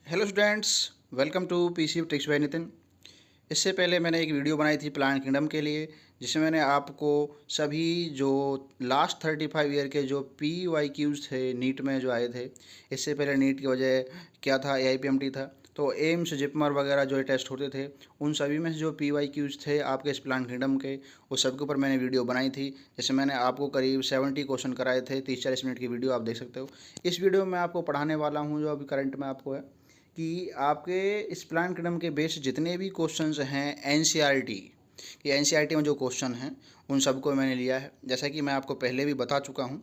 Hello students, welcome to PC tricks by Nitin. इससे पहले मैंने एक वीडियो बनाई थी प्लांट किंगडम के लिए, जिसमें मैंने आपको सभी जो लास्ट 35 ईयर के जो PYQs थे नीट में जो आए थे। इससे पहले नीट की वजह क्या था, AIPMT था, तो एम्स जिपमर वगैरह जो टेस्ट होते थे उन सभी में से जो PYQs थे आपके इस प्लांट किंगडम के, उस सब के ऊपर मैंने वीडियो बनाई थी। जैसे मैंने आपको करीब 70 क्वेश्चन कराए थे, 30-40 मिनट की वीडियो आप देख सकते हो। इस वीडियो में आपको पढ़ाने वाला हूँ जो अभी करंट में आपको है कि आपके इस प्लान किंगडम के बेस जितने भी क्वेश्चंस हैं एनसीईआरटी कि एनसीईआरटी में जो क्वेश्चन हैं उन सबको मैंने लिया है। जैसा कि मैं आपको पहले भी बता चुका हूं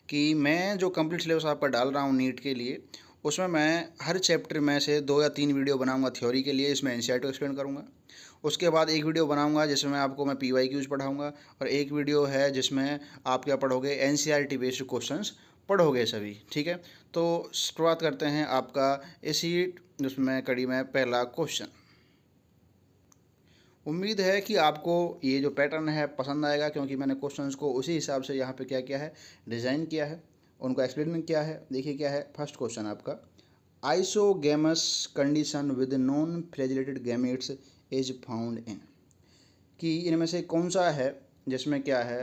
कि मैं जो कंप्लीट सिलेबस आपका डाल रहा हूं नीट के लिए, उसमें मैं हर चैप्टर में से 2 या 3 वीडियो बनाऊंगा थ्योरी के लिए, इसमें एनसीईआरटी एक्सप्लेन करूंगा। उसके बाद एक वीडियो बनाऊंगा जिसमें आपको मैं PYQs पढ़ाऊंगा, और एक वीडियो है जिसमें आप क्या पढ़ोगे, एनसीईआरटी बेस्ड क्वेश्चंस पढ़ोगे सभी। ठीक है, तो शुरुआत करते हैं आपका इसी उसमें कड़ी में पहला क्वेश्चन। उम्मीद है कि आपको ये जो पैटर्न है पसंद आएगा, क्योंकि मैंने क्वेश्चंस को उसी हिसाब से यहाँ पे क्या किया है, डिज़ाइन किया है, उनको एक्सप्लेन किया है। देखिए क्या है फर्स्ट क्वेश्चन आपका, isogamous condition with non flagellated gametes is found इन, कि इनमें से कौन सा है जिसमें क्या है,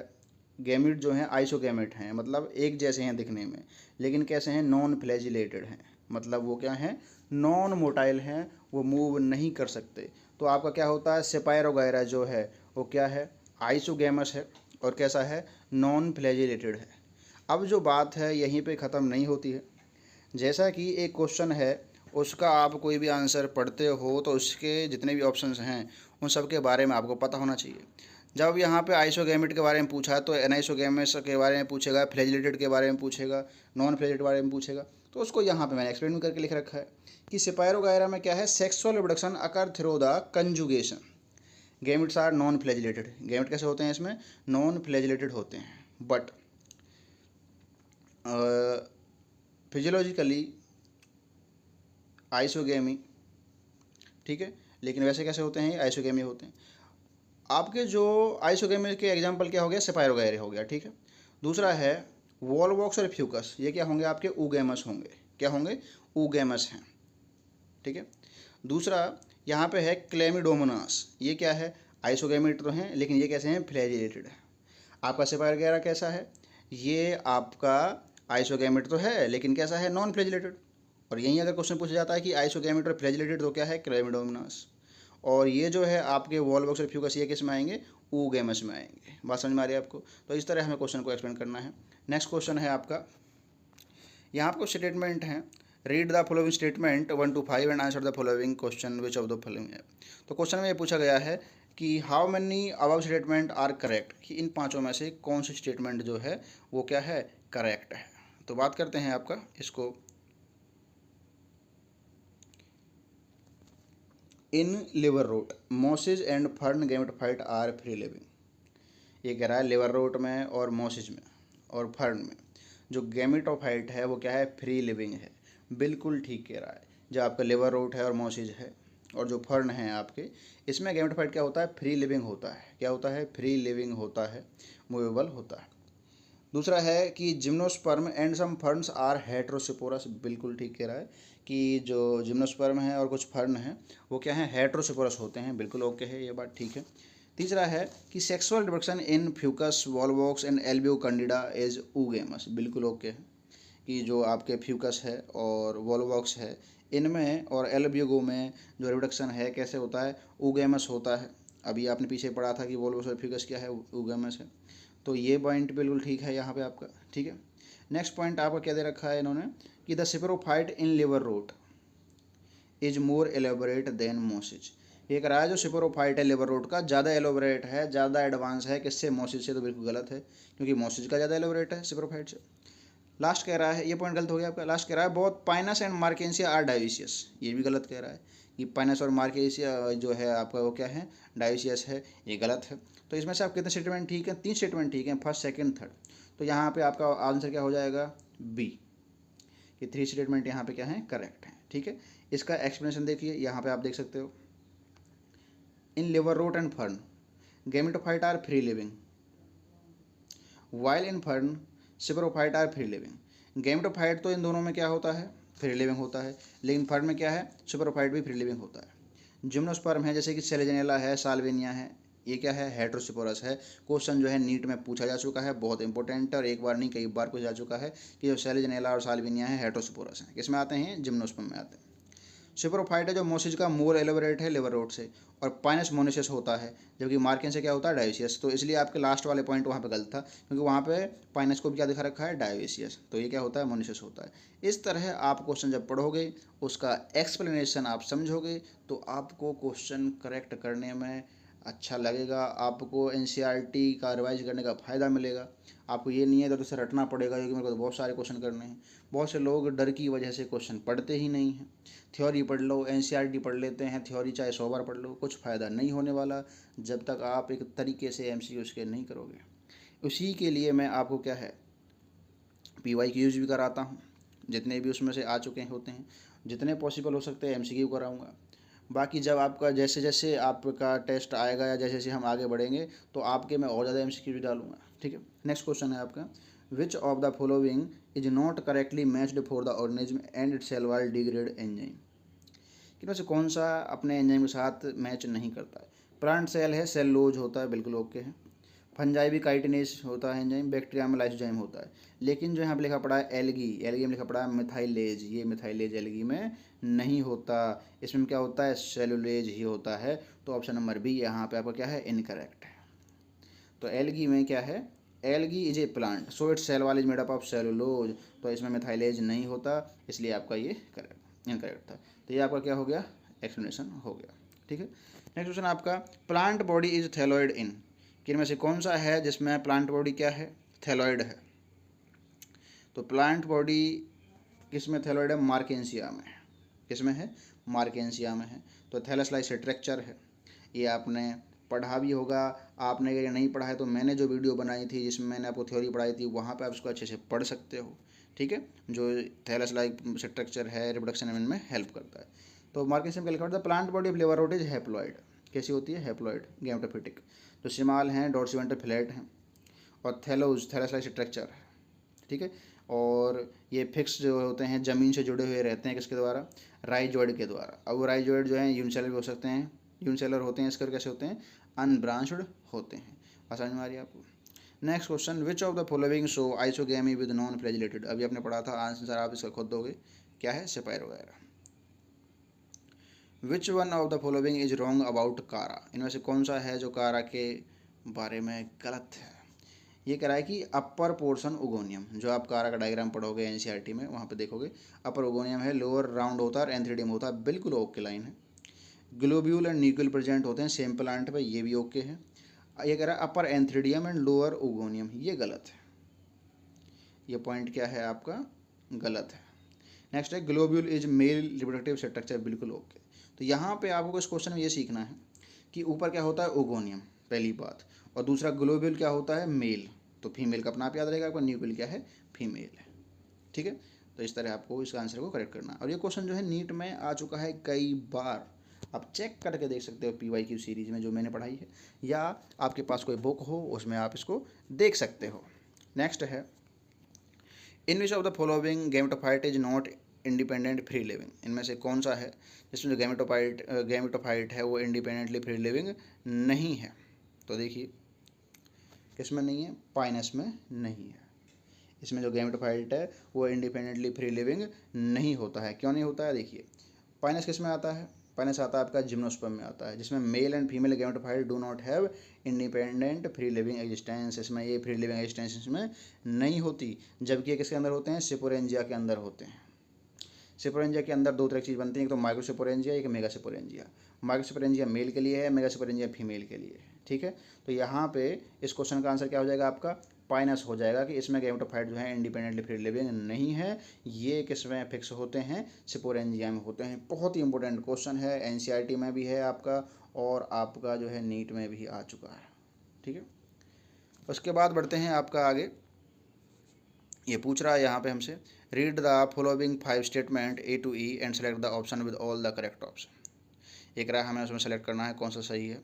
गैमेट जो हैं आइसोगैमेट हैं, मतलब एक जैसे हैं दिखने में, लेकिन कैसे हैं, नॉन फ्लैजिलेटेड हैं, मतलब वो क्या हैं, नॉन मोटाइल हैं, वो मूव नहीं कर सकते। तो आपका क्या होता है, सेपायर वगैरह जो है वो क्या है, आइसोगैमस है, और कैसा है, नॉन फ्लैजिलेटेड है। अब जो बात है यहीं पे ख़त्म नहीं होती है। जैसा कि एक क्वेश्चन है, उसका आप कोई भी आंसर पढ़ते हो तो उसके जितने भी ऑप्शंस हैं उन सब के बारे में आपको पता होना चाहिए। जब यहाँ पे आइसोगैमेट के बारे में पूछा तो एनाइसोगैमस के बारे में पूछेगा, फ्लैजिलेटेड के बारे में पूछेगा, नॉन फ्लैजिलेटेड के बारे में पूछेगा। तो उसको यहाँ पे मैंने एक्सप्लेन करके लिख रखा है कि सेपायर वगैरह में क्या है, sexual reproduction occur through the conjugation, gametes are non flagellated. Gamete कैसे होते हैं, इसमें नॉन फ्लैजिलेटेड होते हैं, बट फिजियोलॉजिकली आइसोगेमी, ठीक है, लेकिन वैसे कैसे होते हैं, आइसोगेमी होते हैं। आपके जो आइसोगेमी के एग्जांपल क्या हो गया, सेपायर वगैरह हो गया, ठीक है। दूसरा है वॉलवॉक्स और फ्यूकस, ये क्या होंगे, आपके ऊगेमस होंगे, क्या होंगे, ऊगेमस हैं, ठीक है। दूसरा यहाँ पे है क्लेमिडोमोनास, ये क्या है, आइसोगेमेट तो हैं लेकिन ये कैसे हैं, फ्लैजिलेटेड है। आपका सेपायर वगैरह कैसा है, ये आपका आइसोगेमेट तो है लेकिन कैसा है, नॉन फ्लैजिलेटेड। और यहीं अगर क्वेश्चन पूछा जाता है कि आइसोगैमेट और फ्लैजिलेटेड तो क्या है, क्लेमिडोमोनास। और ये जो है आपके वॉलवॉक्स और फ्यूकस, ये किस में आएंगे, ऊगेमस में आएंगे। बात समझ में आ रही है आपको। तो इस तरह हमें क्वेश्चन को एक्सप्लेन करना है। नेक्स्ट क्वेश्चन है आपका, यहाँ आपको स्टेटमेंट है, read the following statement 1 to 5 and answer the following question which of the following है। तो क्वेश्चन में ये पूछा गया है कि how many above statement are correct, कि इन पांचों में से कौन सी स्टेटमेंट जो है वो क्या है, करेक्ट है। तो बात करते हैं आपका इसको, in liverwort mosses and fern gametophyte are free living. ये कह रहा है लिवर रूट में और मोसिस में और फर्न में जो गैमेटोफाइट है वो क्या है, फ्री लिविंग है। बिल्कुल ठीक कह रहा है। जो आपका लिवर रूट है और मोसिस है और जो फर्न है आपके, इसमें गैमेटोफाइट क्या होता है, फ्री लिविंग होता है। क्या होता है, फ्री लिविंग होता है, मूवेबल होता है। दूसरा है कि gymnosperm and some ferns are heterosporous. बिल्कुल ठीक कह रहा है कि जो जिम्नोस्पर्म है और कुछ फर्न हैं वो क्या है, हेट्रोसिपोरस होते हैं। बिल्कुल ओके है, ये बात ठीक है। तीसरा है कि sexual reproduction in Fucus, Volvox and Albugo candida is oogamous. बिल्कुल ओके है कि जो आपके फ्यूकस है और वॉलवॉक्स है इनमें और एल्बियो में जो रिप्रोडक्शन है कैसे होता है, ऊगेमस होता है। अभी आपने पीछे पढ़ा था कि वॉलवॉक्स और फ्यूकस क्या है, ऊगेमस है। तो ये पॉइंट बिल्कुल ठीक है यहाँ पे आपका, ठीक है। नेक्स्ट पॉइंट आपका क्या दे रखा है इन्होंने, कि the sporophyte in liverwort is more elaborate than mosses. ये कह रहा है जो सेपेरोफाइट है लिवर रूट का ज़्यादा एलोबरेट है, ज़्यादा एडवांस है किससे, मोसिस से। तो बिल्कुल गलत है, क्योंकि मोसिस का ज़्यादा एलोबरेट है सेपेरोफाइट से। लास्ट कह रहा है, ये पॉइंट गलत हो गया आपका। लास्ट कह रहा है both Pinus and Marchantia are dioecious. ये भी गलत कह रहा है कि पाइनस और मार्केंसिया जो है आपका वो क्या है, डायोसियस है। ये गलत है। तो इसमें से आप कितने स्टेटमेंट ठीक है, 3 स्टेटमेंट ठीक है, फर्स्ट सेकंड थर्ड। तो यहाँ पे आपका आंसर क्या हो जाएगा, बी, कि 3 स्टेटमेंट यहाँ पे क्या है, करेक्ट है, ठीक है। इसका एक्सप्लेनेशन देखिए, यहाँ पे आप देख सकते हो, in liverwort and fern gametophyte are free living while in fern sporophyte are free living. Gametophyte तो इन दोनों में क्या होता है, फ्री लिविंग होता है, लेकिन फर्न में क्या है, सुपरफाइट भी फ्री लिविंग होता है। जिम्नोस्पर्म है जैसे कि सेलेजनेला है, साल्विनिया है, ये क्या है, हेटेरोस्पोरस है। क्वेश्चन जो है नीट में पूछा जा चुका है, बहुत इंपॉर्टेंट है, और एक बार नहीं कई बार पूछा जा चुका है कि जो सेलेजनेला और साल्विनिया है हेटेरोस्पोरस है, किसमें आते हैं, जिम्नोस्पर्म में आते हैं। सुपरफाइट है जो मोसिस का मोर एलोबरेट है लिवर रोड से, और पाइनस मोनेसिस होता है, जबकि मार्किन से क्या होता है, डायोसियस। तो इसलिए आपके लास्ट वाले पॉइंट वहाँ पे गलत था, क्योंकि वहाँ पे पाइनस को भी क्या दिखा रखा है, डायोसियस। तो ये क्या होता है, मोनेसिस होता है। इस तरह आप क्वेश्चन जब पढ़ोगे, उसका एक्सप्लेनेशन आप समझोगे, तो आपको क्वेश्चन करेक्ट करने में अच्छा लगेगा, आपको एनसीईआरटी का रिवाइज करने का फ़ायदा मिलेगा। आपको ये नहीं है तो उसे रटना पड़ेगा, क्योंकि मेरे को तो बहुत सारे क्वेश्चन करने हैं। बहुत से लोग डर की वजह से क्वेश्चन पढ़ते ही नहीं हैं। थ्योरी पढ़ लो, एनसीईआरटी पढ़ लेते हैं, थ्योरी चाहे 100 बार पढ़ लो, कुछ फ़ायदा नहीं होने वाला जब तक आप एक तरीके से एमसीक्यू के नहीं करोगे। उसी के लिए मैं आपको क्या है, PYQs भी कराता हूँ, जितने भी उसमें से आ चुके होते हैं, जितने पॉसिबल हो सकते हैं MCQ कराऊँगा। बाकी जब आपका जैसे जैसे आपका टेस्ट आएगा या जैसे जैसे हम आगे बढ़ेंगे, तो आपके मैं और ज़्यादा MCQ भी डालूंगा, ठीक है। नेक्स्ट क्वेश्चन है आपका, which of the following is not correctly matched for the organism and it cell wall degrade enzyme. कि में से कौन सा अपने एंजाइम के साथ मैच नहीं करता है। प्लांट सेल है, सेलुलोज होता है, बिल्कुल ओके है। फंजाई भी काइटिनेज होता है एंजाइम, बैक्टीरिया में लाइसोजाइम होता है। लेकिन जो यहाँ पे लिखा पड़ा है एल्गी, एल्गी में लिखा पड़ा है मिथाइलेज, ये मिथाइलेज एल्गी में नहीं होता। इसमें क्या होता है, सेलुलेज ही होता है। तो ऑप्शन नंबर बी यहाँ पे आपका क्या है, इनकरेक्ट है। तो एल्गी में क्या है, algae is a plant so its cell wall is made up of cellulose. तो इसमें मिथाइलेज नहीं होता, इसलिए आपका ये करेक्ट इनकरेक्ट था। तो ये आपका क्या हो गया, एक्सप्लेनेशन हो गया, ठीक है। नेक्स्ट क्वेश्चन आपका, प्लांट बॉडी इज थैलोइड इन, कि इनमें से कौन सा है जिसमें प्लांट बॉडी क्या है, थैलोइड है। तो प्लांट बॉडी किस में थैलोइड है, मार्केंसिया में। किस में है, मार्केंसिया में है। तो थैलस लाइक स्ट्रक्चर है, ये आपने पढ़ा भी होगा। आपने अगर नहीं पढ़ा है तो मैंने जो वीडियो बनाई थी जिसमें मैंने आपको थ्योरी पढ़ाई थी, वहाँ पे आप उसको अच्छे से पढ़ सकते हो, ठीक है। जो थैलस लाइक स्ट्रक्चर है, रिप्रोडक्शन में हेल्प करता है। तो मार्केंसियम का लिखा होता है, plant body of liver road is haploid. कैसी होती है, हैप्लॉइड गैमेटोफिटिक। तो शिमाल हैं, डॉर्सिवेंट्रल फ्लैट हैं, और थैलोज थैलस लाइक स्ट्रक्चर है, ठीक है। और ये फिक्स जो होते हैं, ज़मीन से जुड़े हुए रहते हैं, किसके द्वारा, राइजोइड के द्वारा। अब वो राइजोइड जो है यूनिसेलर भी हो सकते हैं, यूनिसेलर होते हैं, इसके कैसे होते हैं, अनब्रांच्ड होते हैं। समझ में आ रही है आपको। Next question, which of the following show isogamy with non flagellated. अभी आपने पढ़ा था, आंसर आप इसका खुद दोगे, क्या है, सेपायर वगैरह। विच one of the following is wrong about कारा, इनमें से कौन सा है जो कारा के बारे में गलत है। ये कह रहा है कि अपर पोर्शन ओगोनियम, जो आप कारा का डायग्राम पढ़ोगे एनसीईआरटी में, वहाँ पे देखोगे अपर ओगोनियम है, लोअर राउंड होता है और एंथ्रीडियम होता है, बिल्कुल ओके लाइन है। ग्लोब्यूल एंड न्यूक्लियल प्रेजेंट होते हैं सेम प्लांट पे, ये भी ओके है। ये कह रहा है अपर एंथ्रीडियम एंड लोअर ओगोनियम, ये गलत है। ये पॉइंट क्या है आपका, गलत है। नेक्स्ट है, globule is male reproductive structure, बिल्कुल ओके। तो यहाँ पे आपको इस क्वेश्चन में ये सीखना है कि ऊपर क्या होता है, ओगोनियम, पहली बात, और दूसरा ग्लोब्यूल क्या होता है, मेल। तो फीमेल का अपना आप याद रहेगा आपका, न्यूक्लियल क्या है, फीमेल है, ठीक है। तो इस तरह आपको इसका आंसर को करेक्ट करना है। और ये क्वेश्चन जो है नीट में आ चुका है कई बार, आप चेक करके देख सकते हो PYQ सीरीज में जो मैंने पढ़ाई है, या आपके पास कोई बुक हो उसमें आप इसको देख सकते हो। नेक्स्ट है, in which of the following gametophyte is not independent free living, इनमें से कौन सा है जिसमें जो गैमेटोफाइट है वो इंडिपेंडेंटली फ्री लिविंग नहीं है। तो देखिए, किसमें नहीं है, पाइनस में नहीं है। इसमें जो गैमेटोफाइट है वो इंडिपेंडेंटली फ्री लिविंग नहीं होता है। क्यों नहीं होता है, देखिए, पाइनस किस में आता है, पाइनस आता है आपका जिम्नोस्पर्म में आता है, जिसमें mail and female gametophyte do not have independent free living existence. इसमें ये फ्री लिविंग एग्जिस्टेंस इसमें नहीं होती, जबकि ये किसके अंदर होते हैं, सिपोरेंजिया के अंदर होते हैं। सिपोरेंजिया के अंदर दो तरह की चीज़ बनती है, एक तो माइक्रोसिपोरेंजिया, एक मेगासिपोरेंजिया। माइक्रोसिपोरेंजिया मेल के लिए है, मेगासिपोरेंजिया फीमेल के लिए है, ठीक है। तो यहाँ पे इस क्वेश्चन का आंसर क्या हो जाएगा आपका, पाइनस हो जाएगा, कि इसमें गैमेटोफाइट जो है इंडिपेंडेंटली फ्री लिविंग नहीं है। ये किसमें फिक्स होते हैं, सिपोरेंजिया में होते हैं। बहुत ही इंपॉर्टेंट क्वेश्चन है, एनसीईआरटी में भी है आपका, और आपका जो है नीट में भी आ चुका है, ठीक है। उसके बाद बढ़ते हैं आपका आगे। ये पूछ रहा है यहाँ पे हमसे, read the following 5 statement A to E and select the option with all the correct option. एक रहा, हमें उसमें सेलेक्ट करना है कौन सा सही है।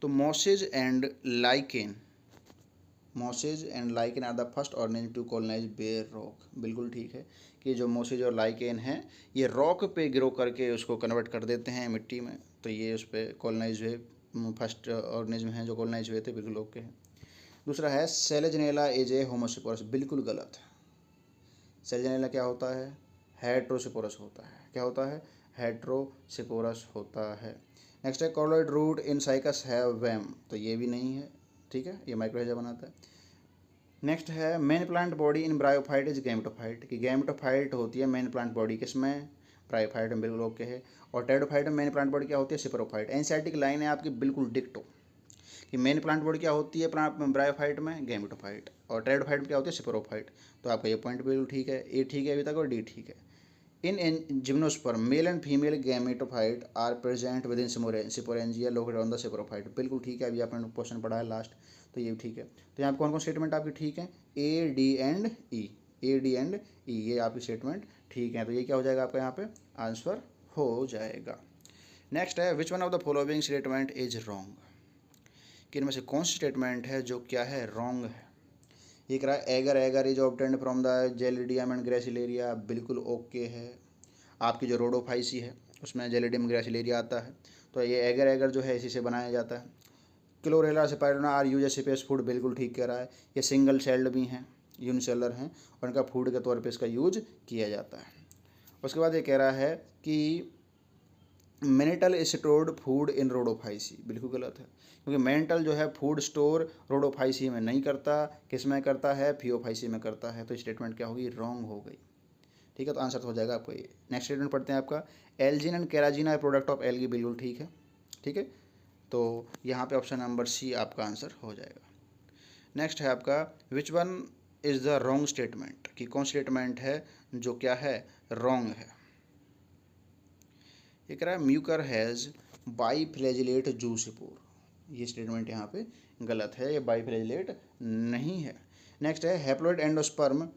तो mosses and lichen mosses and lichen are the first organism to colonise bare rock. बिल्कुल ठीक है कि जो मोसेज और लाइकेन हैं ये रॉक पे ग्रो करके उसको कन्वर्ट कर देते हैं मिट्टी में, तो ये उस पर कॉलोनाइज हुए, फर्स्ट ऑर्गेनिज्म हैं जो कॉलोनाइज हुए थे, बिल्कुल ओके है। दूसरा है सेलेजनेला इज ए होमोसिपोरस। बिल्कुल गलत है। सेलेजनेला क्या होता है? हेट्रोसिपोरस होता है। क्या होता है? हेट्रोसिपोरस होता है। नेक्स्ट है coralloid root in Cycas have VAM. तो ये भी नहीं है, ठीक है, ये माइक्रोहेजा बनाता है। नेक्स्ट है main plant body in bryophyte is gametophyte, कि गैमेटोफाइट होती है मेन प्लांट बॉडी किसमें? ब्रायोफाइट में, बिल्कुल ओके है। और टेरिडोफाइट में मेन प्लांट बॉडी क्या होती है? सेपरोफाइट। एनसीईआरटी की लाइन है आपकी बिल्कुल डिक्टो कि मेन प्लांट बॉडी क्या होती है प्लांट ब्रायोफाइट में? गैमेटोफाइट। और टेरिडोफाइट में क्या होती है? सेपरोफाइट। तो आपका ये पॉइंट बिल्कुल ठीक है, ए ठीक है अभी तक और डी ठीक है। In gymnosperm male and female gametophyte are present within sporangia located on the sporophyte. बिल्कुल ठीक है, अभी आपने क्वेश्चन पढ़ा है लास्ट, तो ये ठीक है। तो यहाँ कौन कौन स्टेटमेंट आपकी ठीक है? A D and E, A D and E, ये आपकी स्टेटमेंट ठीक है। तो ये क्या हो जाएगा आपका यहाँ पे आंसर हो जाएगा। नेक्स्ट है विच one of the following statement is wrong, कि इनमें से कौन सी स्टेटमेंट है जो क्या है रॉन्ग है। ये कह रहा है agar agar is obtained from the Gelidium and Gracilaria. बिल्कुल ओके है। आपकी जो रोडोफाइसी है उसमें जेलिडियम ग्रेसिलेरिया आता है, तो ये एगर एगर जो है इसी से बनाया जाता है। Chlorella Spirulina are used as space food. बिल्कुल ठीक कह रहा है। ये सिंगल सेल्ड भी हैं, यूनिसेलर हैं, और इनका फूड के तौर पे इसका यूज किया जाता है। उसके बाद ये कह रहा है कि मेनिटल स्टोर्ड फूड इन रोडोफाइसी। बिल्कुल गलत है, क्योंकि मेनिटल जो है फूड स्टोर रोडोफाइसी में नहीं करता, किस में करता है? फियोफाइसी में करता है। तो स्टेटमेंट क्या होगी? रॉन्ग हो गई, ठीक है। तो आंसर हो जाएगा आपको ये। नेक्स्ट स्टेटमेंट पढ़ते हैं आपका algin and carrageenan are product of algae. बिल्कुल ठीक है, ठीक है। तो यहाँ पे ऑप्शन नंबर सी आपका आंसर हो जाएगा। नेक्स्ट है आपका which one is the wrong statement, कि कौन स्टेटमेंट है जो क्या है रॉन्ग है। ये कह रहा है म्यूकर हैज़ बाईफ्लैजिलेट जूसिपोर। ये स्टेटमेंट यहाँ पे गलत है, ये बाईफ्लैजिलेट नहीं है। नेक्स्ट है haploid endosperm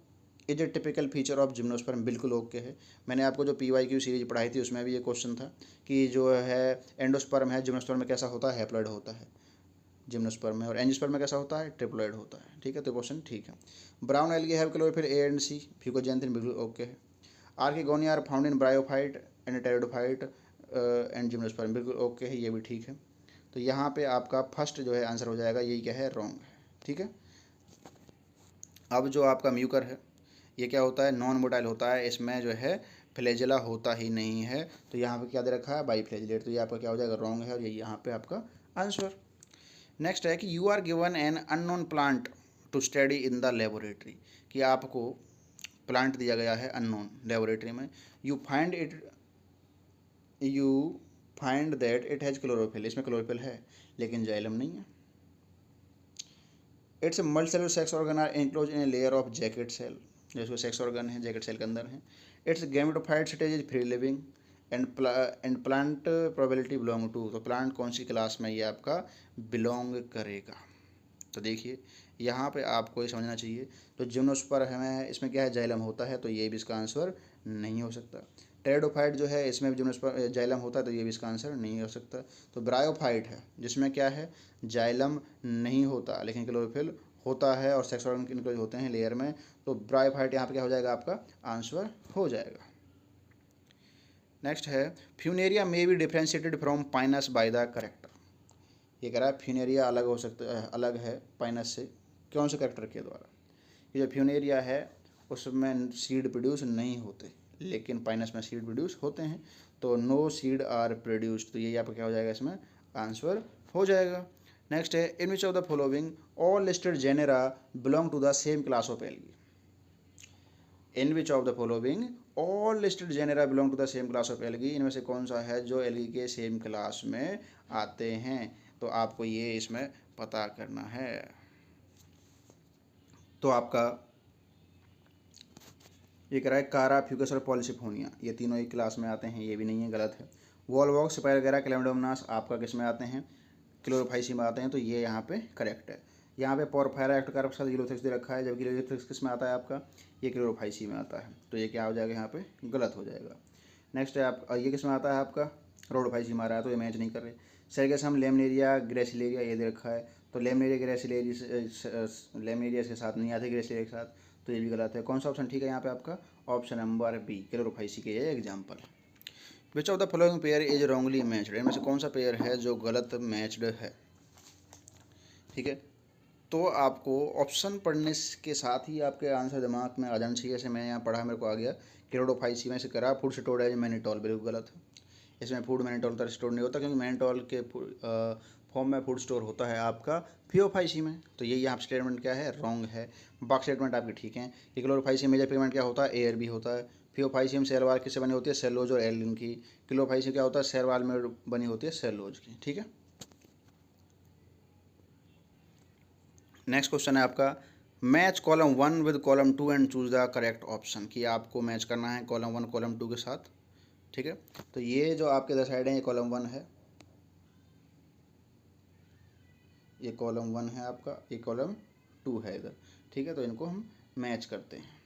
is a typical feature of gymnosperm. बिल्कुल ओके है। मैंने आपको जो PYQ सीरीज पढ़ाई थी उसमें भी ये क्वेश्चन था कि जो है एंडोस्पर्म है जिम्नोस्पर्म में कैसा होता है? हैप्लॉइड होता है जिम्नोस्पर्म में, और एंजियोस्पर्म में कैसा होता है? ट्रिप्लॉइड होता है, ठीक है। तो क्वेश्चन ठीक है। Brown algae have chlorophyll A and C. Fucoxanthin बिल्कुल ओके है। Archegonia are found in bryophyte and pteridophyte and gymnosperm. बिल्कुल ओके है, ये भी ठीक है। तो यहाँ पे आपका फर्स्ट जो है आंसर हो जाएगा, यही क्या है रॉन्ग है, ठीक है। अब जो आपका म्यूकर है ये क्या होता है? नॉन मोटाइल होता है, इसमें जो है फ्लैजेला होता ही नहीं है। तो यहाँ पे क्या दे रखा है? बाईफ्लैजिलेट। तो ये आपका क्या हो जाएगा? रॉन्ग है, और ये यहाँ पे आपका आंसर। नेक्स्ट है कि you are given an unknown plant to study in the laboratory, कि आपको प्लांट दिया गया है अननोन लेबोरेटरी में। You find that it has chlorophyll. इसमें क्लोरोफिल है लेकिन जाइलम नहीं है। Its multicellular sex organ are enclose in a layer of jacket cell. जिसको सेक्स ऑर्गन है जैकेट सेल के अंदर है। Its gametophyte stage is free living and plant probability belong to. तो प्लांट कौन सी क्लास में ये आपका बिलोंग करेगा? तो देखिए यहाँ पे आपको ये समझना चाहिए। तो जिम्नोस्पर्म है इसमें क्या है? जाइलम होता है, तो ये भी इसका आंसर नहीं हो सकता। टेरिडोफाइट जो है इसमें भी जिम्नोस्पर्म जाइलम होता है, तो ये भी इसका आंसर नहीं हो सकता। तो ब्रायोफाइट है जिसमें क्या है? जाइलम नहीं होता लेकिन क्लोरोफिल होता है, और सेक्स ऑर्गन इनक्लोज होते हैं लेयर में। तो ब्रायोफाइट यहाँ पे क्या हो जाएगा? आपका आंसर हो जाएगा। नेक्स्ट है Funaria may be differentiated from Pinus by the character. ये कह रहा है फ्यूनेरिया अलग हो सकता है, अलग है पाइनस से, कौन से करेक्टर के द्वारा? ये जो फ्यूनेरिया है उसमें सीड प्रोड्यूस नहीं होते, लेकिन पाइनस में सीड प्रोड्यूस होते हैं। तो नो सीड आर प्रोड्यूस्ड। तो ये आपका क्या हो जाएगा? इसमें आंसर हो जाएगा। नेक्स्ट है in which of the following all listed genera belong to the same class of algae. In which of the following all listed genera belong to the same class of algae. इनमें से कौन सा है जो algae के same class में आते हैं? तो आपको ये इसमें पता करना है। तो आपका ये कह रहा है कारा, फ्यूकस और पॉलीसिफोनिया, ये तीनों एक क्लास में आते हैं, ये भी नहीं है, गलत है। वॉलवॉक्स, स्पाइरोगेरा, कैलेमडोमनास आपका किस में आते हैं? क्लोरोफाइसी में आते हैं, तो ये यहाँ पे करेक्ट है। यहाँ पे पोरफायरा एक्टोकार्प के साथ यूलोथेक्स दे रखा है, जबकि यूलोथेक्स किस में आता है आपका? ये क्लोरोफाइसी में आता है, तो ये क्या हो जाएगा? यहाँ पे गलत हो जाएगा। नेक्स्ट है आप ये किस में आता है आपका? रोडोफाइसी हमारा है तो ये मैच नहीं कर रहे। सेल कैसे हम लेमनेरिया ग्रेसिलेरिया ये दे रखा है, तो लेमनेरिया लेमनेरिया के साथ नहीं आते, ग्रेसिलेरिया के साथ, तो ये भी गलत है। कौन सा ऑप्शन ठीक है यहाँ पे आपका? ऑप्शन नंबर बी, क्लोरोफाइसी के ये example. Which of the following pair is wrongly matched, इनमें से कौन सा पेयर है जो गलत मैच्ड है? ठीक है, तो आपको ऑप्शन पढ़ने के साथ ही आपके आंसर दिमाग में आ जाना चाहिए। जैसे मैं यहाँ पढ़ा, मेरे को आ गया क्लोरोफाइसी में से करा फूड स्टोरेज मैनिटोल, बिल्कुल गलत है। इसमें फूड मैनिटोल तरह स्टोर नहीं होता, क्योंकि मैनिटोल के फॉर्म में फूड स्टोर होता है आपका फियोफाइसी में। तो ये यहाँ स्टेटमेंट क्या है? रॉन्ग है। बाकी स्टेटमेंट आपके ठीक हैं कि क्लोरोफाइसी मेजर पिगमेंट क्या होता है? एयर भी होता है। फियोफाइसी में सेल वॉल किससे बनी होती है? सेलोज और एल्गिन की। क्लोरोफाइसी क्या होता है? सेल वॉल में बनी होती है सेलोज की। ठीक है, नेक्स्ट क्वेश्चन है आपका, match column 1 with column 2 and choose the correct option, कि आपको मैच करना है कॉलम 1 कॉलम 2 के साथ। ठीक है, तो ये जो आपके इधर साइड है ये कॉलम 1 है, ये कॉलम 1 है आपका, ये कॉलम 2 है इधर। ठीक है, तो इनको हम मैच करते हैं।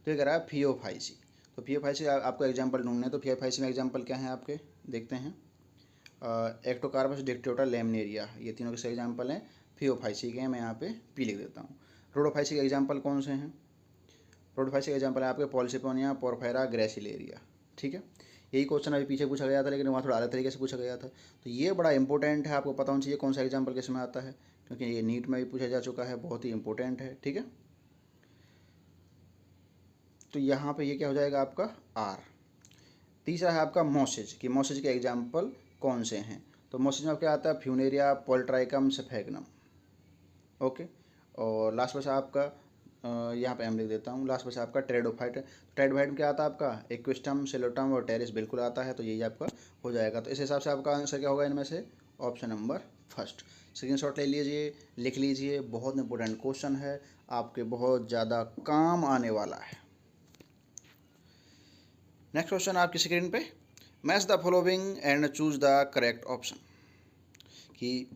तो ये कह रहा है फियोफाइसी, तो फियोफाइसी आपको एग्जांपल ढूंढने हैं। तो फियोफाइसी में एग्जांपल क्या है आपके, देखते हैं। एक्टोकार्पस, डिक्टियोटा, लेमनेरिया, ये तीनों के सही एग्जांपल हैं फियोफाइसी के हैं। मैं यहाँ पे पी लिख देता हूँ। रोडोफाइसी के एग्जांपल कौन से हैं? रोडोफाइसी के एग्जांपल है आपके पॉलिसिपोनिया, पोरफेरा, ग्रेसिलेरिया। ठीक है, यही क्वेश्चन अभी पीछे पूछा गया था, लेकिन वहाँ थोड़ा अलग तरीके से पूछा गया था। तो ये बड़ा इंपॉर्टेंट है, आपको पता होना चाहिए कौन सा एग्जाम्पल किस में आता है, क्योंकि ये नीट में भी पूछा जा चुका है, बहुत ही इंपॉर्टेंट है। ठीक है, तो यहाँ पे ये क्या हो जाएगा आपका? आर। तीसरा है आपका मोसेज, कि मोसेज के एग्जाम्पल कौन से हैं? तो मोसेज में क्या आता है? फ्यूनेरिया, पोल्ट्राइकम, सफेगनम। ओके, और लास्ट बचा आपका यहाँ पे हम लिख देता हूँ, लास्ट बचा आपका टेरिडोफाइट। टेरिडोफाइट में क्या आता है आपका? एक्विस्टम, सिलोटम और टेरिस, बिल्कुल आता है। तो यही आपका हो जाएगा। तो इस हिसाब से आपका आंसर क्या होगा इनमें से? Option number first. स्क्रीनशॉट ले लीजिए, लिख लीजिए, बहुत इंपॉर्टेंट क्वेश्चन है, आपके बहुत ज़्यादा काम आने वाला है। नेक्स्ट क्वेश्चन आपकी स्क्रीन पे, match the following and choose the correct option, कि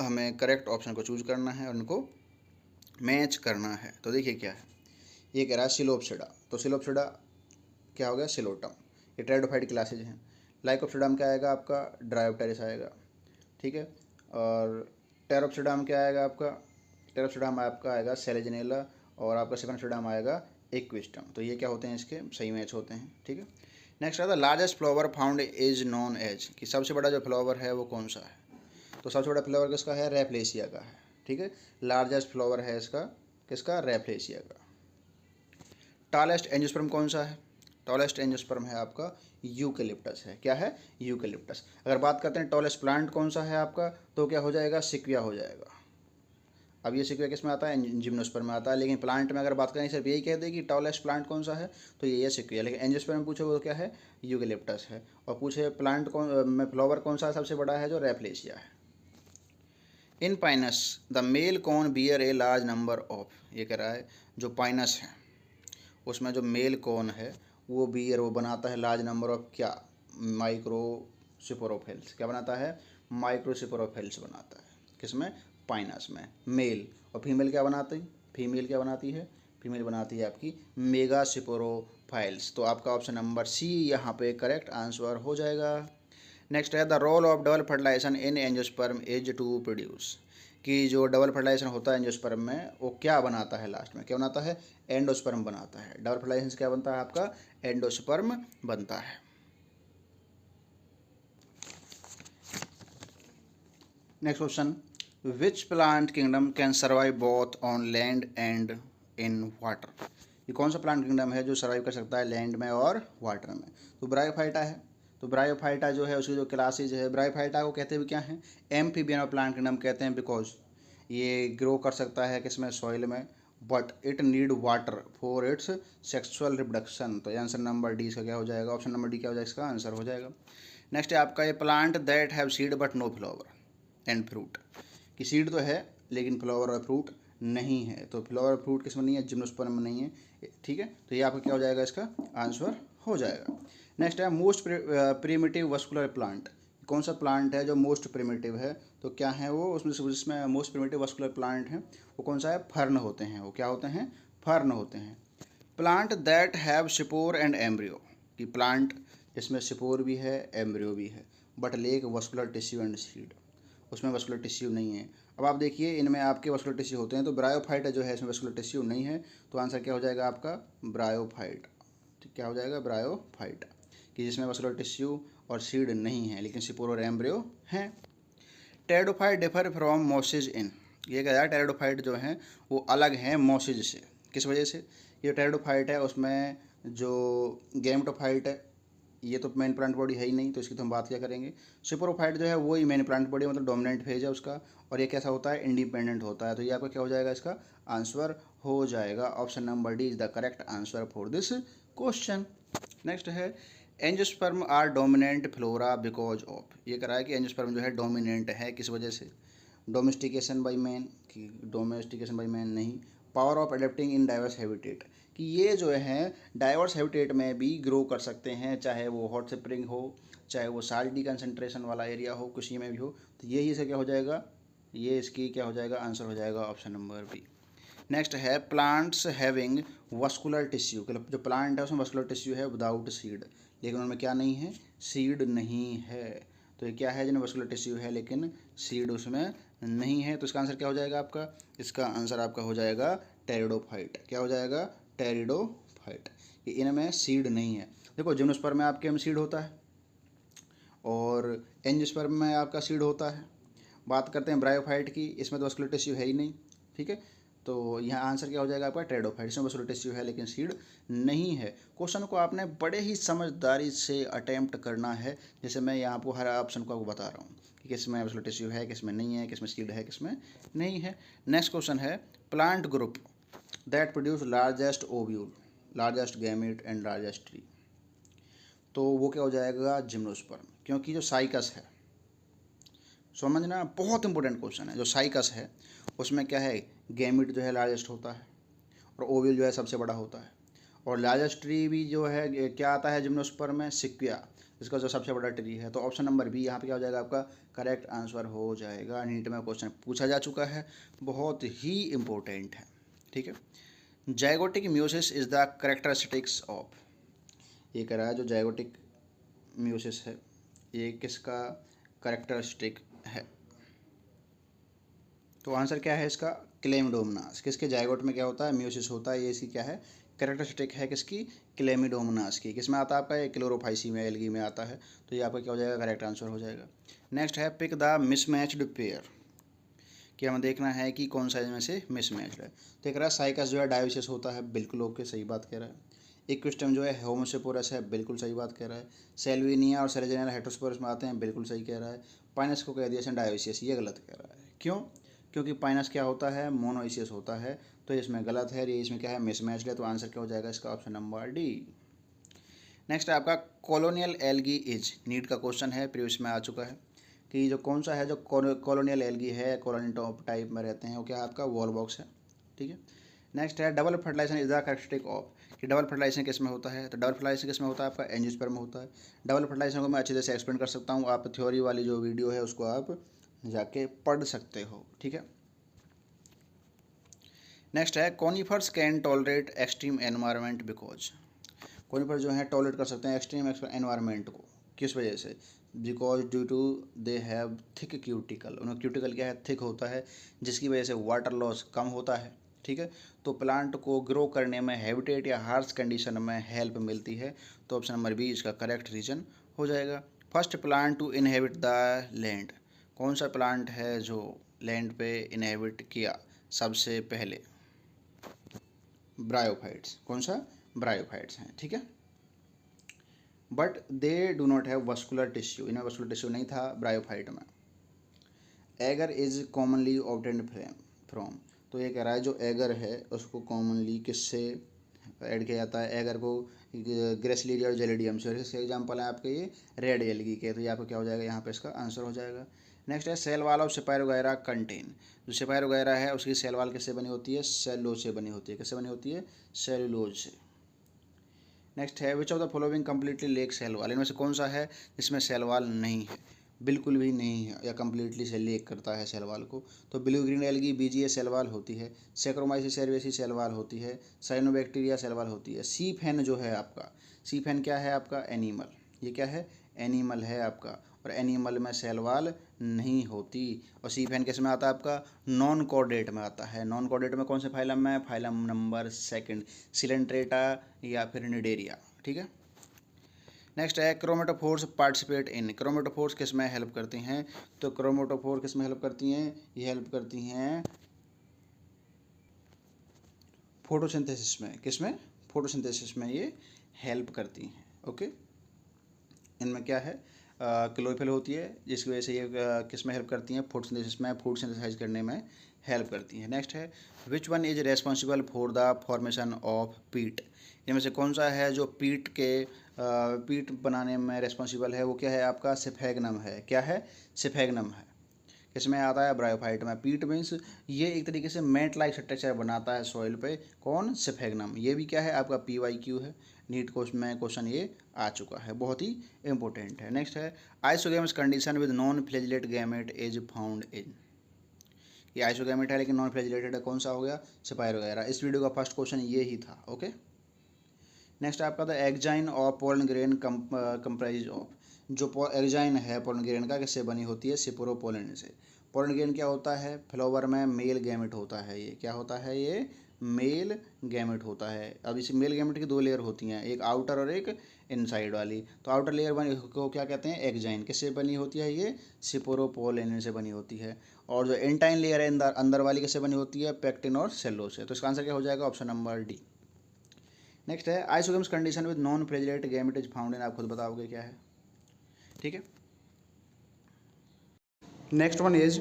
हमें करेक्ट ऑप्शन को चूज करना है और उनको मैच करना है। तो देखिए क्या है, ये कह रहा है सिलोप्सिडा, तो सिलोप्सिडा क्या हो गया? सिलोटम। ये टेरिडोफाइट क्लासेज हैं। लाइकोप्सिडा क्या आएगा आपका? ड्रायोप्टेरिस आएगा। ठीक है, और टेरोप्सिडा क्या आएगा आपका? टेरोप्सिडा आपका आएगा सेलेजिनेला, और आपका सेफेनोप्सिडा आएगा एक्विस्टम। तो ये क्या होते हैं? इसके सही मैच होते हैं। ठीक है, नेक्स्ट आता है largest flower found is known as, कि सबसे बड़ा जो फ्लावर है वो कौन सा है? तो सबसे बड़ा फ्लावर किसका है? रैफ्लेशिया का है। ठीक है, लार्जेस्ट फ्लावर है इसका किसका? रैफ्लेशिया का। टॉलेस्ट एंजियोस्पर्म कौन सा है? टॉलेस्ट एंजियोस्पर्म है आपका यूकेलिप्टस है। क्या है? यूकेलिप्टस। अगर बात करते हैं टॉलेस्ट प्लांट कौन सा है आपका, तो क्या हो जाएगा? सिक्विया हो जाएगा। अब ये सिक्विया किस में आता है? जिम्नोस्पर्म में आता है। लेकिन प्लांट में अगर बात करें, सिर्फ यही कह दे कि टॉलेस्ट प्लांट कौन सा है, तो ये सिक्विया। लेकिन एंजियोस्पर्म पूछे वो क्या है? यूकेलिप्टस है। और पूछे प्लांट कौन में फ्लावर कौन सा सबसे बड़ा है, जो रैफ्लेशिया है। In Pinus the male cone bear a large number of, ये कह रहा है जो पाइनस है उसमें जो मेल कॉन है वो बियर, वो बनाता है लार्ज नंबर ऑफ क्या? माइक्रोसिपोरोफिल्स। क्या बनाता है? माइक्रोसिपोरोफिल्स बनाता है। किसमें? पाइनस में। मेल। और फीमेल क्या बनाती? फीमेल क्या बनाती है? फीमेल बनाती है आपकी मेगासिपोरोफाइल्स। तो आपका ऑप्शन नंबर सी यहाँ पे करेक्ट आंसर हो जाएगा। नेक्स्ट है the role of double fertilization in angiosperm is to produce, कि जो डबल फर्टिलाइजेशन होता है एंजियोस्पर्म में वो क्या बनाता है? लास्ट में क्या बनाता है? एंडोस्पर्म बनाता है। डबल फर्टिलाइजेशन से क्या बनता है आपका? एंडोस्पर्म बनता है। Next question, which plant kingdom can survive both on land and in water, ये कौन सा प्लांट किंगडम है जो सर्वाइव कर सकता है लैंड में और वाटर में? तो ब्रायोफाइटा है। तो ब्रायोफाइटा जो है उसकी जो क्लासेज है, ब्रायोफाइटा को कहते हुए क्या है? एम्फीबियन और प्लांट किंगडम कहते हैं, बिकॉज ये ग्रो कर सकता है किसमें? सॉइल में, but it need water for its sexual reproduction. तो आंसर नंबर डी इसका क्या हो जाएगा? ऑप्शन नंबर डी क्या हो जाएगा? इसका आंसर हो जाएगा। नेक्स्ट है आपका ये plant that have seed but no flower and fruit, कि सीड तो है लेकिन फ्लावर और फ्रूट नहीं है। तो फ्लावर और फ्रूट किसमें नहीं है? जिम्नोस्पर्म में नहीं है। ठीक है, तो ये आपका क्या हो जाएगा? इसका आंसर हो जाएगा। नेक्स्ट है मोस्ट प्रिमिटिव वस्कुलर प्लांट, कौन सा प्लांट है जो मोस्ट प्रिमिटिव है? तो क्या है वो? उसमें जिसमें मोस्ट प्रिमिटिव वस्कुलर प्लांट है वो कौन सा है? फर्न होते हैं। वो क्या होते हैं? फर्न होते हैं। Plant that have spore and embryo, कि प्लांट इसमें सिपोर भी है, एम्ब्रियो भी है, but lake vascular tissue and seed, उसमें वस्कुलर टिश्यू नहीं है। अब आप देखिए इनमें आपके वस्कुलर टिश्यू होते हैं, तो ब्रायोफाइट जो है इसमें वस्कुलर टिश्यू नहीं है, तो आंसर क्या हो जाएगा आपका ब्रायोफाइट। तो क्या हो जाएगा ब्रायोफाइट, कि जिसमें वस्कुलर टिश्यू और सीड नहीं है लेकिन सिपोर और एम्ब्रियो हैं। टेरिडोफाइट डिफर फ्रॉम मोसिज इन, ये क्या है टेरिडोफाइट जो है वो अलग है मोसिज से। किस वजह से? ये टेरिडोफाइट है उसमें जो गैमेटोफाइट है ये तो मेन प्लांट बॉडी है ही नहीं, तो इसकी तो हम बात क्या करेंगे। सिपोरोफाइट जो है वही मेन प्लांट बॉडी मतलब डोमिनेंट फेज है उसका, और ये कैसा होता है इंडिपेंडेंट होता है। तो ये आपका क्या हो जाएगा इसका आंसर हो जाएगा option number D is the correct answer for this question. Next है angiosperm are dominant flora because of, ये कह रहा है कि एंजियोस्पर्म जो है डोमिनेंट है किस वजह से। डोमेस्टिकेशन बाई मैन, कि डोमेस्टिकेशन बाई मैन नहीं, power of adapting in diverse habitat, कि ये जो है डाइवर्स हैबिटेट में भी ग्रो कर सकते हैं, चाहे वो हॉट स्प्रिंग हो, चाहे वो साल्टी कंसनट्रेशन वाला एरिया हो, किसी में भी हो। तो यही से क्या हो जाएगा, ये इसकी क्या हो जाएगा आंसर हो जाएगा ऑप्शन नंबर बी। नेक्स्ट है प्लांट्स हैविंग वस्कुलर टिश्यू, जो प्लांट है उसमें वस्कुलर टिश्यू है विदाउट सीड, लेकिन उनमें क्या नहीं है सीड नहीं है। तो ये क्या है जिनमें वस्कुलर टिश्यू है लेकिन सीड उसमें नहीं है, तो इसका आंसर क्या हो जाएगा आपका, इसका आंसर आपका हो जाएगा टेरिडोफाइट। क्या हो जाएगा टेरिडोफाइट, ये इनमें सीड नहीं है। देखो जिम्नोस्पर्म में आपके में सीड होता है और एंजियोस्पर्म में आपका सीड होता है। बात करते हैं ब्रायोफाइट की, इसमें तो वस्कुलर टिश्यू है ही नहीं, ठीक है। तो यहाँ आंसर क्या हो जाएगा आपका टेरिडोफाइट, इसमें वस्कुलर टिश्यू है लेकिन सीड नहीं है। क्वेश्चन को आपने बड़े ही समझदारी से अटेम्प्ट करना है, जैसे मैं यहाँ पर हर ऑप्शन को आपको बता रहा हूँ कि किस में वस्कुलर टिश्यू है, किस में नहीं है, किस में सीड है, किस में नहीं है। नेक्स्ट क्वेश्चन है plant group that produce largest ovule, largest gamete and largest tree, तो वो क्या हो जाएगा जिम्नोस्पर्म, क्योंकि जो साइकस है, समझना बहुत इंपॉर्टेंट क्वेश्चन है, जो साइकस है उसमें क्या है गैमेट जो है लार्जेस्ट होता है और ओव्यूल जो है सबसे बड़ा होता है, और लार्जेस्ट ट्री भी जो है क्या आता है जिम्नोस्पर्म में सिक्विया, इसका जो सबसे बड़ा ट्री है। तो ऑप्शन नंबर बी यहाँ पे क्या हो जाएगा आपका करेक्ट आंसर हो जाएगा। नीट में क्वेश्चन पूछा जा चुका है, बहुत ही इम्पोर्टेंट है, ठीक है। Zygotic meiosis is the characteristics of, ये कह रहा है जो जाइगोटिक म्यूसिस है ये किसका करेक्टरिस्टिक है, तो आंसर क्या है इसका क्लेमिडोमोनास। किसके जाइगोट में क्या होता है म्यूसिस होता है, ये इसकी क्या है करेक्टरिस्टिक है किसकी क्लेमिडोमोनास की। किस में आता है आपका ये क्लोरोफाइसी में एल्गी में आता है, तो ये आपका क्या हो जाएगा करेक्ट आंसर हो जाएगा। नेक्स्ट है पिक द मिसमैच्ड पेयर, कि हमें देखना है कि कौन सा इनमें से मिसमैच्ड है। तो कह रहा है साइकस जो है डायोसिस होता है, बिल्कुल ओके सही बात कह रहा है। इक्विस्टम जो है होमोसेपोरस है, बिल्कुल सही बात कह रहा है। सेल्विनिया और सेलेजेनिया हेटेरोस्पोरस में आते हैं, बिल्कुल सही कह रहा है। पाइनस को कह दिया डायोसिस, ये गलत कह रहा है। क्यों? क्योंकि पाइनस क्या होता है मोनोइसियस होता है, तो इसमें गलत है। ये इसमें क्या है मिसमैच्ड है, तो आंसर क्या हो जाएगा इसका ऑप्शन नंबर डी। नेक्स्ट है आपका कॉलोनियल एल्गी इज, नीट का क्वेश्चन है, प्रीवियस में आ चुका है कि जो कौन सा है जो कॉलोनियल एल्गी है कॉलोनी टॉप टाइप में रहते हैं, वो क्या है आपका वॉल बॉक्स है, ठीक है। नेक्स्ट है double fertilization is the characteristic of, कि डबल फर्टिलाइजेशन किस में होता है, तो डबल फर्टिलाइजेशन किस में होता है आपका एंजियोस्पर्म में होता है। डबल फर्टिलाइजेशन को मैं अच्छे से एक्सप्लेन कर सकता हूँ, आप थ्योरी वाली जो वीडियो है उसको आप जाके पढ़ सकते हो, ठीक है। नेक्स्ट है conifers can tolerate extreme environment because, conifer जो है टॉलरेट कर सकते हैं एक्सट्रीम एनवायरनमेंट को, किस वजह से, because due to they have thick cuticle, उनका क्यूटिकल क्या है थिक होता है, जिसकी वजह से वाटर लॉस कम होता है, ठीक है। तो प्लांट को ग्रो करने में हैबिटेट या हार्श कंडीशन में हेल्प मिलती है, तो ऑप्शन नंबर बी इसका करेक्ट रीजन हो जाएगा। First plant to inhabit the land, कौन सा प्लांट है जो लैंड पे इनहेबिट किया सबसे पहले, ब्रायोफाइट्स, कौन सा ब्रायोफाइट्स हैं, ठीक है। But they do not have vascular tissue, इनमें वस्कुलर टिश्यू नहीं था ब्रायोफाइट में। Agar is commonly obtained from, तो ये कह रहा है जो एगर है उसको कॉमनली किससे ऐड किया जाता है, एगर को ग्रेसिलिडिया और जेलिडियम से, इसके एग्जाम्पल है आपके ये रेड एल्गी के, तो ये आपको क्या हो जाएगा यहाँ पे इसका आंसर हो जाएगा। नेक्स्ट है सेल वाल ऑफ सिपायरोगायरा कंटेन, जो सिपायरोगायरा है उसकी सेल वाल किससे बनी होती है सेलुलोज से बनी होती है, किससे बनी होती है सेलुलोज से। नेक्स्ट है which of the following completely lack cell wall, इनमें से कौन सा है जिसमें सेल वाल नहीं है, बिल्कुल भी नहीं है या कम्प्लीटली से लेक करता है सेल वाल को, तो blue green algae BGA cell wall होती है, सैक्रोमाइसिस सेरेसी सेल वाल होती है, साइनोबैक्टीरिया सेल वाल होती है। सी फैन जो है आपका, सी फैन क्या है आपका एनिमल, ये क्या है, एनिमल है आपका, और एनिमल में सेल वॉल नहीं होती। और सी फैन किस में आता है आपका, नॉन कॉर्डेट में आता है। नॉन कॉर्डेट में कौन से फाइलम में, फाइलम नंबर 2 सिलेंट्रेटा या फिर निडेरिया, ठीक है। नेक्स्ट है क्रोमेटोफोर्स पार्टिसिपेट इन, क्रोमेटोफोर्स किस में हेल्प करती हैं, तो क्रोमेटोफोर किस में हेल्प करती हैं, ये हेल्प करती हैं फोटोसिंथेसिस में, किस में, फोटोसिंथेसिस में ये हेल्प करती हैं, ओके। इनमें क्या है, क्लोरोफिल होती है, जिसकी वजह से ये किस में हेल्प करती हैं, फोटोसिंथेसिस में, फूड सिंथेसाइज करने में हेल्प करती हैं। नेक्स्ट है which one is responsible for the formation of पीट, इनमें से कौन सा है जो पीट के पीट बनाने में रेस्पॉन्सिबल है, वो क्या है आपका, सिफेगनम है। क्या है, सिफेगनम है। किसमें आता है, ब्रायोफाइट में। पीट मीन्स ये एक तरीके से मेट लाइक स्ट्रक्चर बनाता है सॉइल पे, कौन, सिफेगनम। ये भी क्या है आपका PYQ है, नीट क्वेश्चन में क्वेश्चन ये आ चुका है, बहुत ही इंपॉर्टेंट है। नेक्स्ट है isogamous condition with non flagellate gamete is found इन, ये आइसोगैमेट है लेकिन नॉन फ्लैजिलेटेड है, कौन सा हो गया, स्पाइरो वगैरह। इस वीडियो का फर्स्ट क्वेश्चन ये ही था, ओके। नेक्स्ट आपका the exine of pollen grain comprise of, जो एग्जाइन है पोलन ग्रेन का किससे बनी होती है, सिपोरोपोलन से। पोलन ग्रेन क्या होता है, फ्लावर में मेल गैमेट होता है, ये क्या होता है, ये मेल गैमेट होता है। अब इस मेल गैमेट की 2 लेयर होती हैं, एक आउटर और एक इनसाइड वाली। तो आउटर लेयर बनी को क्या कहते हैं, एग्जाइन, किससे बनी होती है, ये सिपोरोपोलन से बनी होती है। और जो इंटाइन लेयर है अंदर वाली किससे बनी होती है, पेक्टिन और सेलो से। तो इसका आंसर क्या हो जाएगा, ऑप्शन नंबर डी। नेक्स्ट है isogamous condition with non flagellate gamete is found in, आप खुद बताओगे क्या है, ठीक है। Next one is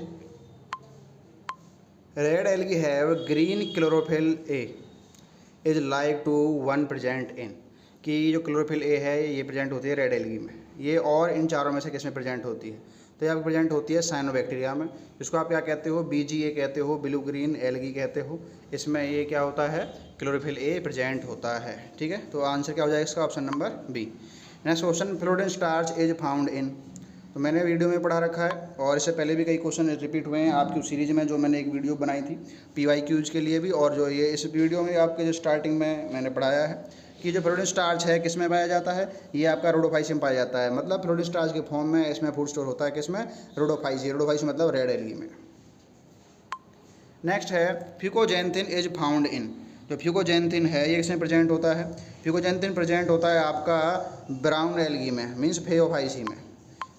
red algae have green chlorophyll A is like to one present in, कि जो क्लोरोफिल ए है ये प्रेजेंट होती है रेड एल्गी में, ये और इन चारों में से किस में प्रेजेंट होती है, तो यहाँ पर प्रेजेंट होती है साइनोबैक्टीरिया में, जिसको आप क्या कहते हो, BGA कहते हो, ब्लू ग्रीन एल्गी कहते हो। इसमें ये क्या होता है, क्लोरोफिल ए प्रेजेंट होता है, ठीक है। तो आंसर क्या हो जाएगा इसका, option number B. Next question floridean starch is found in, तो मैंने वीडियो में पढ़ा रखा है और इससे पहले भी कई क्वेश्चन रिपीट हुए हैं आपकी सीरीज में, जो मैंने एक वीडियो बनाई थी PYQs के लिए भी, और जो ये इस वीडियो में आपके जो स्टार्टिंग में मैंने पढ़ाया है कि जो फ्लोरेंस स्टार्च है किस में पाया जाता है, ये आपका रोडोफाइसी में पाया जाता है। मतलब फ्लोरेंस स्टार्च के फॉर्म में इसमें फूड स्टोर होता है किसमें, रोडोफाइसी, रोडोफाइसी मतलब रेड एल्गी में। नेक्स्ट है फ्यूकोजेंथिन इज फाउंड इन, जो फ्यूकोजेंथिन है ये किसमें प्रेजेंट होता है, फ्यूकोजेंथिन प्रेजेंट होता है आपका ब्राउन एल्गी में, मीन्स फेओफाइसी में।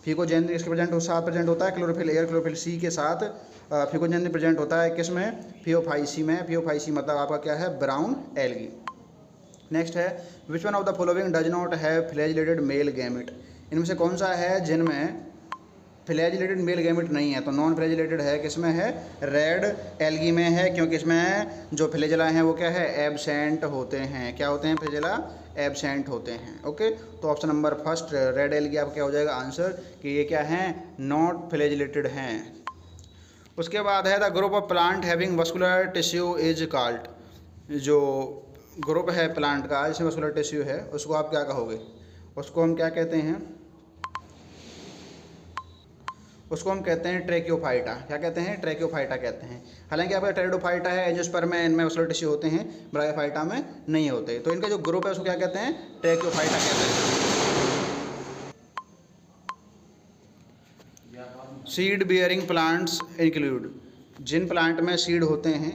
फ्यूकोजेंथिन इसके साथ प्रेजेंट होता है क्लोरोफिल एयर क्लोरोफिल सी के साथ, फ्यूकोजेंथिन प्रेजेंट होता है किसमें, फेओफाइसी में। फेओफाइसी मतलब आपका क्या है, ब्राउन एल्गी। नेक्स्ट है विच one of the following does not have flagellated male gamete, इनमें से कौन सा है जिनमें फ्लैजिलेटेड मेल गैमेट नहीं है, तो नॉन फ्लैजिलेटेड है किसमें है, रेड एल्गी में है, क्योंकि इसमें जो फ्लैजिला हैं वो क्या है, एब्सेंट होते हैं। क्या होते हैं, फ्लैजिला एब्सेंट होते हैं, ओके। तो option number first red algae आपका क्या हो जाएगा आंसर, कि ये क्या है, नॉट फ्लैजिलेटेड हैं। उसके बाद है the group of plant having vascular tissue is called, जो ग्रुप है प्लांट का जिसमें वस्कुलर टिश्यू है उसको आप क्या कहोगे, उसको हम क्या कहते हैं, उसको हम कहते हैं ट्रैकियोफाइटा। क्या कहते हैं, ट्रैकियोफाइटा कहते हैं। हालांकि आपका टेरिडोफाइटा है, एंजियोस्पर्म में इनमें वस्कुलर टिश्यू होते हैं, ब्रायोफाइटा में नहीं होते। तो इनका जो ग्रुप है उसको क्या कहते हैं, ट्रैकियोफाइटा कहते हैं। सीड बियरिंग प्लांट्स इंक्लूड, जिन प्लांट में सीड होते हैं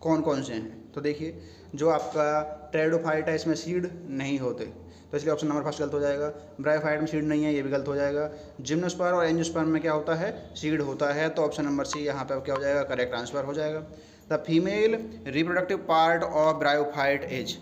कौन कौन से हैं, तो देखिए जो आपका टेरिडोफाइटा है इसमें सीड नहीं होते, तो इसलिए ऑप्शन नंबर फर्स्ट गलत हो जाएगा। ब्रायोफाइट में सीड नहीं है, ये भी गलत हो जाएगा। जिम्नोस्पर्म और एंजियोस्पर्म में क्या होता है, सीड होता है, तो ऑप्शन नंबर सी यहाँ पे क्या हो जाएगा, करेक्ट आंसर हो जाएगा। The female reproductive part of bryophyte is,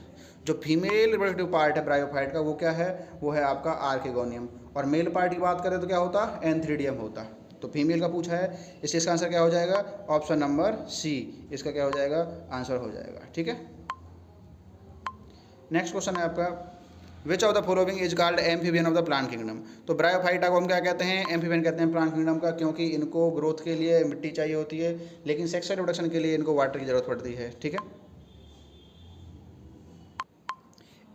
जो फीमेल रिप्रोडक्टिव पार्ट है ब्रायोफाइट का वो क्या है, वो है आपका आर्किगोनियम। और मेल पार्ट की बात करें तो क्या होता, एंथ्रीडियम होता। तो फीमेल का पूछा है, इसलिए इसका आंसर क्या हो जाएगा, ऑप्शन नंबर सी, इसका क्या हो जाएगा, आंसर हो जाएगा, ठीक है। नेक्स्ट क्वेश्चन है आपका which of the following is called amphibian of the plant kingdom. तो ब्रायोफाइटा को हम क्या कहते हैं, एम्फीबियन कहते हैं प्लांट किंगडम का, क्योंकि इनको ग्रोथ के लिए मिट्टी चाहिए होती है, लेकिन सेक्सुअल रिप्रोडक्शन के लिए इनको वाटर की जरूरत पड़ती है, ठीक है।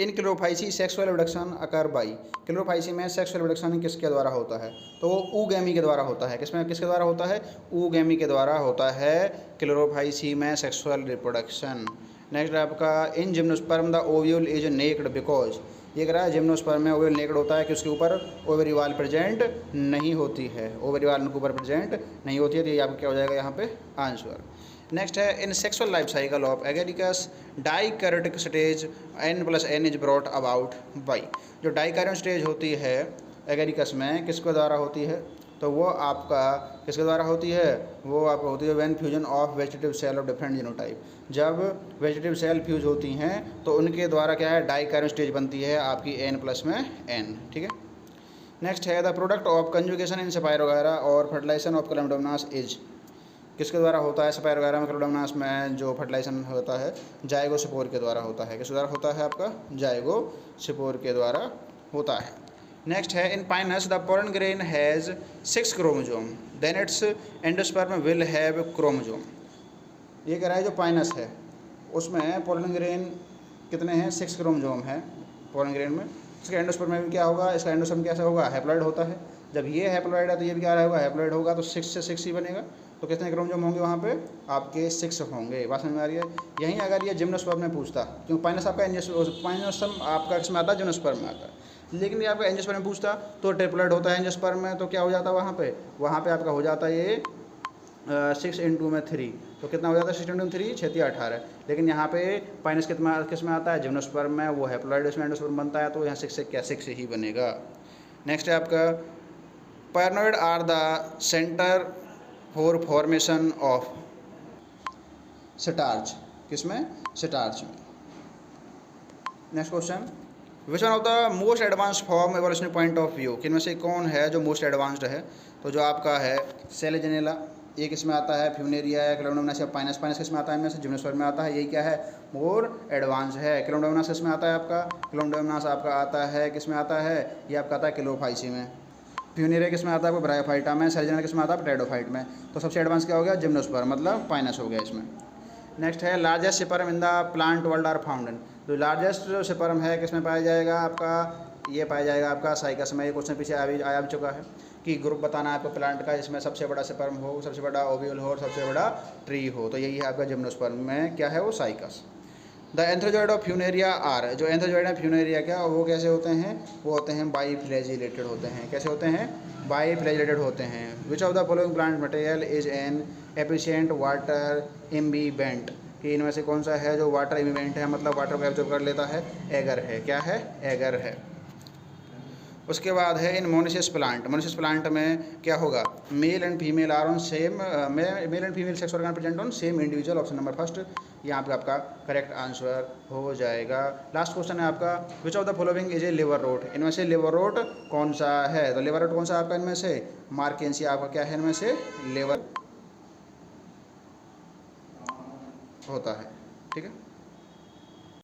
In Chlorophyceae sexual reproduction occur by, Chlorophyceae में सेक्सुअल रिप्रोडक्शन किसके द्वारा होता है, तो वो ऊगैमी के द्वारा होता है। किसमें, किसके द्वारा होता है, ऊगैमी के द्वारा होता है क्लोरोफाइसी में सेक्सुअल रिप्रोडक्शन। नेक्स्ट आपका in gymnosperm the ovule is naked because, ये कह रहा है जिम्नोस्पर्म में ओवरी नेकेड होता है कि उसके ऊपर ओवरी वाल प्रेजेंट नहीं होती है, ओवरी वाल के ऊपर प्रेजेंट नहीं होती है। तो ये आपका क्या हो जाएगा यहाँ पे आंसर। नेक्स्ट है in sexual life cycle of agaricus dikaryotic stage n+n is brought about by. जो डाइकैरियोटिक स्टेज होती है एगेरिकस में किसके द्वारा होती है, तो वो आपका किसके द्वारा होती है, वो आपको होती है when fusion of vegetative cell of different genotype. जब वेजिटेटिव सेल फ्यूज होती हैं तो उनके द्वारा क्या है डाइकैरियोटिक स्टेज बनती है आपकी n+n। ठीक है। नेक्स्ट है the product of conjugation in spirogyra और फर्टिलाइजेशन ऑफ क्लेमाइडोमोनास इज। किसके द्वारा होता है स्पाइरोगायरा में क्लेमाइडोमोनास में जो फर्टिलाइजेशन होता है जाइगोस्पोर के द्वारा होता है। किसके द्वारा होता है आपका जाइगोस्पोर के द्वारा होता है। नेक्स्ट है in Pinus the pollen grain has 6 chromosome then its endosperm will have chromosome. ये कह रहा है जो पाइनस है उसमें पोलन ग्रेन कितने हैं 6 क्रोमोजोम है पोलन ग्रेन में। इसका एंडोस्पर्म में भी क्या होगा, इसका एंडोस्पर्म कैसा होगा हैप्लॉइड होता है। जब ये हैप्लॉइड है तो ये भी क्या रहेगा हैप्लॉइड होगा, तो 6 से 6 ही बनेगा। तो कितने क्रोमोजोम होंगे वहाँ पे आपके 6 होंगे। बात समझ में आ रही है। यहीं अगर ये जिम्नोस्पर्म में पूछता, क्योंकि पाइनस आपका पाइनोस्पर्म आपका किसमें आता है जिम्नोस्पर्म में आता है, लेकिन ये आपका एंजियोस्पर्म में पूछता तो ट्रिपलेट होता है एंजियोस्पर्म में, तो क्या हो जाता है वहाँ पे आपका हो जाता है ये 6 × 3। तो कितना हो जाता है 6 × 3 6 × 18। लेकिन यहाँ पे पाइनस किस में आता है जिम्नोस्पर्म में, वो हैप्लॉइड उसमें एंडोस्पर्म बनता है, तो यहाँ 6 से क्या 6 ही बनेगा। नेक्स्ट है आपका pyrenoid are the centre for formation of starch. किसमें स्टार्च में। Next question which one of the most advanced form evolutionary point of view, किनमें से कौन है जो मोस्ट एडवांस्ड है, तो जो आपका है सेलेजेनेला, ये किसमें आता है फ्यूनेरिया है, क्लेमाइडोमोनास या पाइनस। पाइनस किसमें आता है इनमें से जिम्नोस्पर्म में आता है, यही क्या है मोर एडवांस है। क्लेमाइडोमोनास किसमें आता है आपका, क्लेमाइडोमोनास आपका आता है किसमें आता है, ये आपका आता है क्लोफाइसी में। फ्यूनेरिया किसमें आता है आपको ब्रायोफाइटा में। सेलेजेनेला किसमें आता है टेरिडोफाइट में। तो सबसे एडवांस क्या हो गया जिम्नोस्पर्म मतलब पाइनस हो गया इसमें। नेक्स्ट है largest sperm in the plant world are found in. जो लार्जेस्ट जो स्पर्म है किसमें पाया जाएगा आपका, ये पाया जाएगा आपका साइकस में। ये क्वेश्चन पीछे आया भी चुका है कि ग्रुप बताना है आपको प्लांट का जिसमें सबसे बड़ा स्पर्म हो, सबसे बड़ा ओव्यूल हो और सबसे बड़ा ट्री हो। तो यही है आपका जिम्नोस्पर्म में क्या है वो Cycas. The antherozoid of Funaria are, जो एंथ्रोजॉइड है फ्यूनेरिया क्या वो कैसे होते हैं, वो होते हैं बाईफ्लैजिलेटेड होते हैं। कैसे होते हैं बाईफ्लैजिलेटेड होते हैं। Which of the following plant material is an efficient water imbibant, कि इनमें से कौन सा है जो वाटर इम्बीबेंट है मतलब वाटर को एब्जॉर्ब कर लेता है, एगर है। क्या है एगर है। उसके बाद है इन मोनिशियस प्लांट। मोनिशियस प्लांट में क्या होगा male and female are on same, male and female sex organ present on same individual. Option number first यहाँ पे आपका करेक्ट आंसर हो जाएगा। लास्ट क्वेश्चन है आपका which of the following is a liver root, इनमें से लिवर रूट कौन सा है। तो लिवर रूट कौन सा आपका इनमें से मार्केंसिया आपका क्या है इनमें से लिवर होता है। ठीक है।